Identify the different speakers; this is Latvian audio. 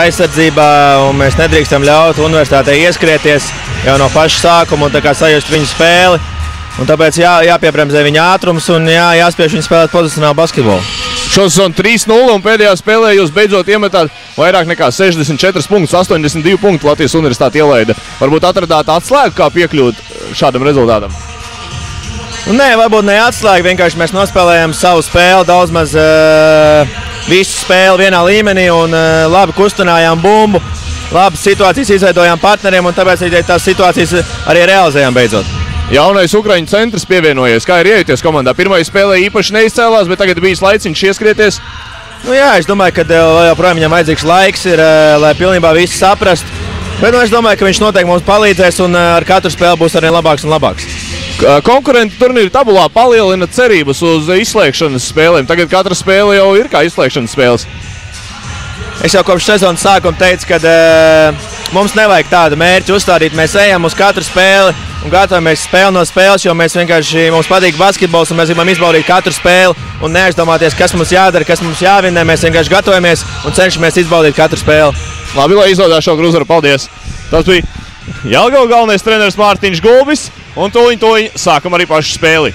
Speaker 1: aizsardzībā, un mēs nedrīkstam ļaut universitātei ieskrieties jau no paša sākuma un tā kā sajust viņu spēli. Un tāpēc jāpiebremzē viņa ātrums un jāspiež viņu spēlēt pozicionālu basketbolu.
Speaker 2: Šosezon 3-0 un pēdējā spēlē jūs beidzot iemetāt vairāk nekā 64 punktus, 82 punktu Latvijas universitāte ielaida. Varbūt atradāt atslēgu, kā piekļūt šādam rezultātam?
Speaker 1: Nē, varbūt ne atslēga, vienkārši mēs nospēlējām savu spēli, daudz maz visu spēli vienā līmenī un labi kustinājām bumbu, labas situācijas izveidojām partneriem un tāpēc tās situācijas arī realizējām beidzot.
Speaker 2: Jaunais Ukraiņu centrs pievienojies. Kā ir iejuties komandā? Pirmajā spēlē īpaši neizcēlās, bet tagad bijis laiciņš ieskrieties.
Speaker 1: Es domāju, ka joprojām viņam vajadzīgs laiks ir, lai pilnībā visi saprast. Bet es domāju, ka viņš noteikti mums palīdzēs un ar katru spēli būs arī labāks un labāks.
Speaker 2: Konkurenti turnīra tabulā palielina cerības uz izslēgšanas spēlēm. Tagad katra spēle jau ir kā izslēgšanas spēles.
Speaker 1: Es jau kopš sezonas sākuma teicu, ka mums nevajag tādu mērķi uzstādīt. Mēs ejam uz katru spēli un gatavamies spēli no spēles, jo mēs vienkārši mums patīk basketbols un mēs gribam izbaudīt katru spēli un neaizdomāties, kas mums jādara, kas mums jāvinē. Mēs vienkārši gatavojamies un cenšamies izbaudīt katru spēli.
Speaker 2: Labi, lai izbaudās šo uzvaru. Paldies! Tas bija Jelgava galvenais treneris Mārtiņš Gulbis un tūliņ sākam arī pašu spēli.